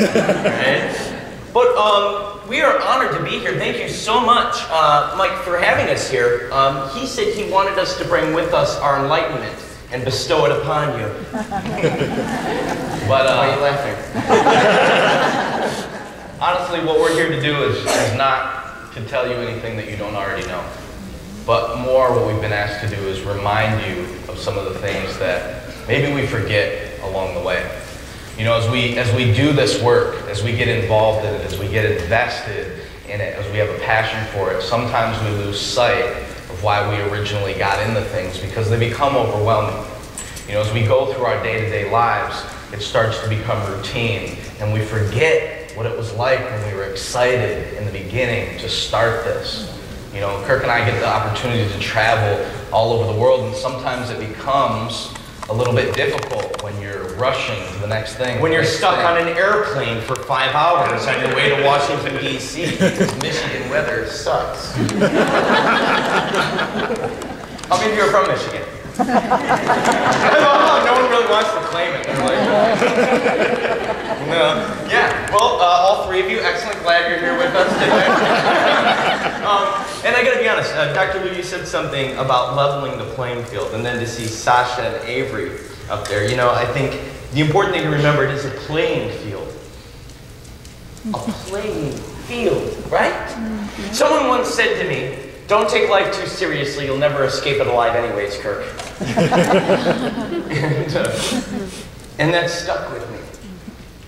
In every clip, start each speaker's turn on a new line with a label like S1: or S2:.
S1: Right? But we are honored to be here. Thank you so much, Mike, for having us here. He said he wanted us to bring with us our enlightenment and bestow it upon you. But why are you laughing?
S2: Honestly, what we're here to do is not to tell you anything that you don't already know. But more, what we've been asked to do is remind you of some of the things that maybe we forget along the way. You know, as we do this work, as we get involved in it, as we get invested in it, as we have a passion for it, sometimes we lose sight of why we originally got into things because they become overwhelming. You know, as we go through our day-to-day lives, it starts to become routine, and we forget what it was like when we were excited in the beginning to start this. You know, Kirk and I get the opportunity to travel all over the world, and sometimes it becomes a little bit difficult when you're rushing to the next thing.
S1: When you're stuck on an airplane for 5 hours on your way to Washington, D.C. because Michigan weather sucks. How many of you are from Michigan? No one really wants to claim it. They're like, no. Yeah, well, all three of you, excellent. Glad you're here with us today. And I gotta be honest, Dr. Liu, you said something about leveling the playing field, and then to see Sasha and Avery up there, you know, I think the important thing to remember is a playing field. A playing field, right? Mm-hmm. Someone once said to me, "Don't take life too seriously, you'll never escape it alive anyways, Kirk." And that stuck with me.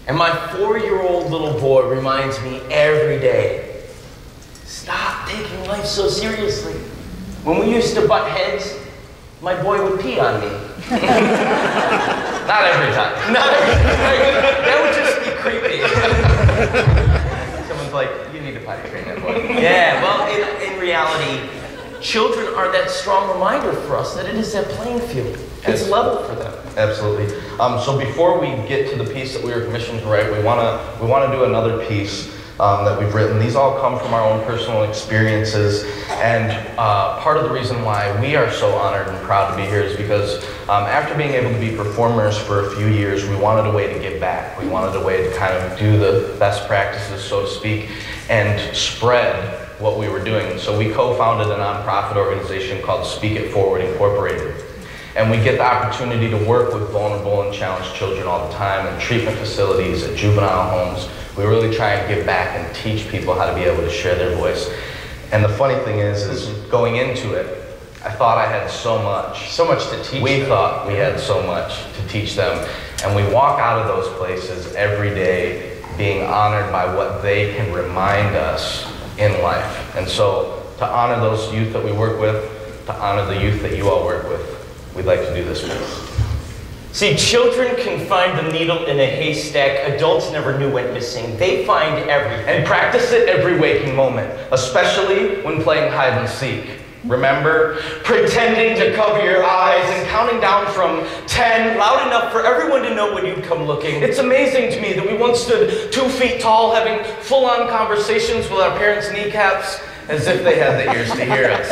S1: And my 4-year-old little boy reminds me every day, stop taking life so seriously. When we used to butt heads, my boy would pee on me.
S2: Not every time.
S1: Not every time. That would just be creepy. Someone's like, you need to potty train that boy. Yeah, well, in reality, children are that strong reminder for us that it is that playing field. It's level for them.
S2: Absolutely. So before we get to the piece that we were commissioned to write, we want to do another piece that we've written. These all come from our own personal experiences, and part of the reason why we are so honored and proud to be here is because after being able to be performers for a few years, we wanted a way to give back. We wanted a way to kind of do the best practices, so to speak, and spread what we were doing. So we co-founded a nonprofit organization called Speak It Forward Incorporated. And we get the opportunity to work with vulnerable and challenged children all the time in treatment facilities, at juvenile homes. We really try and give back and teach people how to be able to share their voice. And the funny thing is going into it, I thought I had so much.
S1: So much to teach
S2: We
S1: them.
S2: thought we had so much to teach them. And we walk out of those places every day being honored by what they can remind us in life. And so to honor those youth that we work with, to honor the youth that you all work with, we'd like to do this piece.
S1: See, children can find the needle in a haystack adults never knew went missing. They find everything.
S2: And practice it every waking moment, especially when playing hide and seek. Remember, pretending to cover your eyes and counting down from 10
S1: loud enough for everyone to know when you'd come looking.
S2: It's amazing to me that we once stood 2 feet tall having full-on conversations with our parents' kneecaps as if they had the ears to hear us.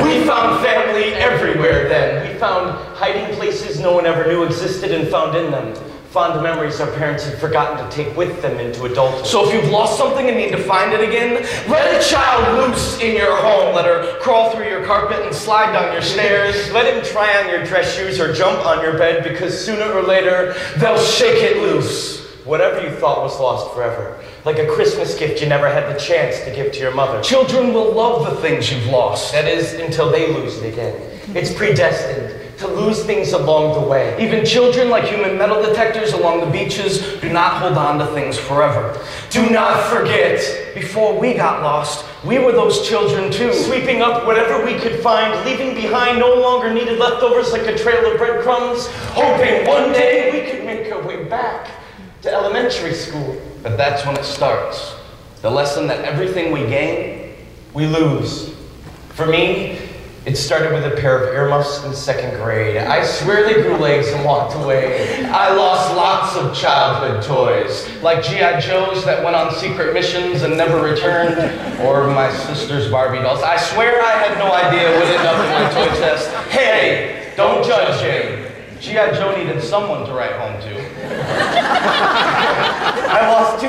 S1: We found family everywhere then. We found hiding places no one ever knew existed and found in them fond memories our parents had forgotten to take with them into adulthood.
S2: So if you've lost something and need to find it again, let a child loose in your home. Let her crawl through your carpet and slide down your stairs.
S1: Let him try on your dress shoes or jump on your bed, because sooner or later,
S2: they'll shake it loose.
S1: Whatever you thought was lost forever, like a Christmas gift you never had the chance to give to your mother.
S2: Children will love the things you've lost.
S1: That is, until they lose it again. It's predestined to lose things along the way.
S2: Even children, like human metal detectors along the beaches, do not hold on to things forever. Do not forget, before we got lost, we were those children too.
S1: Sweeping up whatever we could find, leaving behind no longer needed leftovers like a trail of breadcrumbs, hoping one day we could make our way back to elementary school.
S2: But that's when it starts. The lesson that everything we gain,
S1: we lose. For me, it started with a pair of earmuffs in 2nd grade. I swear they grew legs and walked away.
S2: I lost lots of childhood toys, like G.I. Joes that went on secret missions and never returned, or my sister's Barbie dolls. I swear I had no idea what ended up in my toy chest. Hey, don't judge him. G.I. Joe needed someone to write home to.
S1: I lost 2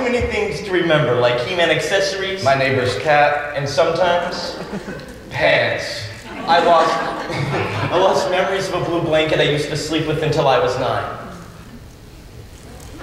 S1: things to remember, like He-Man accessories,
S2: my neighbor's cat,
S1: and sometimes
S2: pants.
S1: I lost memories of a blue blanket I used to sleep with until I was 9.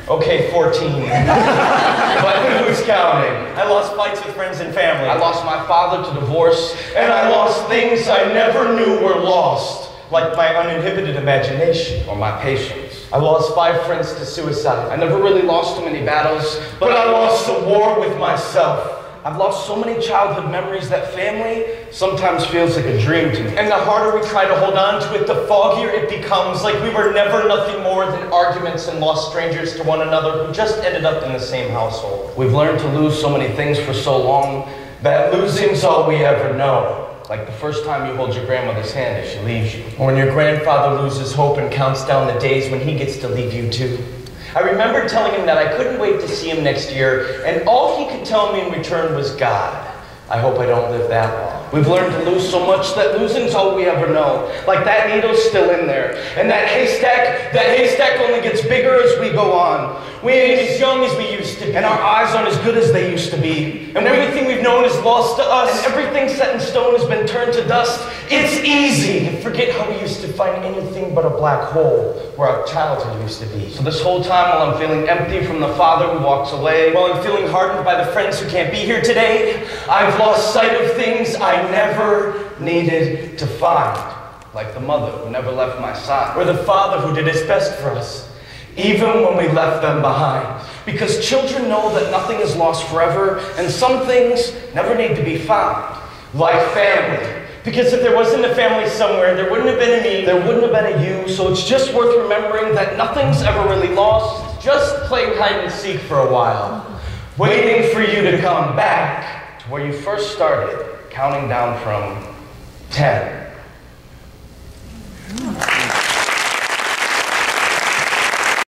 S1: Okay, 14. But who's counting? I lost fights with friends and family.
S2: I lost my father to divorce,
S1: And I lost things I never knew were lost, like my uninhibited imagination.
S2: or my patience.
S1: I lost 5 friends to suicide.
S2: I never really lost too many battles,
S1: But I lost the war with myself.
S2: I've lost so many childhood memories that family sometimes feels like a dream to me.
S1: And the harder we try to hold on to it, the foggier it becomes, like we were never nothing more than arguments and lost strangers to one another who just ended up in the same household.
S2: We've learned to lose so many things for so long
S1: That losing's all we ever know.
S2: like the first time you hold your grandmother's hand as she leaves you.
S1: Or when your grandfather loses hope and counts down the days when he gets to leave you too. I remember telling him that I couldn't wait to see him next year, and all he could tell me in return was God. I hope I don't live that long.
S2: We've learned to lose so much that losing's all we ever know. Like that needle's still in there. And that haystack only gets bigger as we go on.
S1: We ain't as young as we used to be.
S2: And our eyes aren't as good as they used to be.
S1: And everything we've known is lost to us.
S2: And everything set in stone has been turned to dust.
S1: It's easy to forget how we used to find anything but a black hole where our childhood used to be.
S2: So this whole time while I'm feeling empty from the father who walks away,
S1: While I'm feeling hardened by the friends who can't be here today, I've lost sight of things I never needed to find.
S2: like the mother who never left my side.
S1: Or the father who did his best for us, even when we left them behind.
S2: Because children know that nothing is lost forever, and some things never need to be found.
S1: Like family. Because if there wasn't a family somewhere, there wouldn't have been a me.
S2: There wouldn't have been a you, so it's just worth remembering that nothing's ever really lost.
S1: Just playing hide and seek for a while, waiting for you to come back.
S2: To where you first started, counting down from
S1: 10.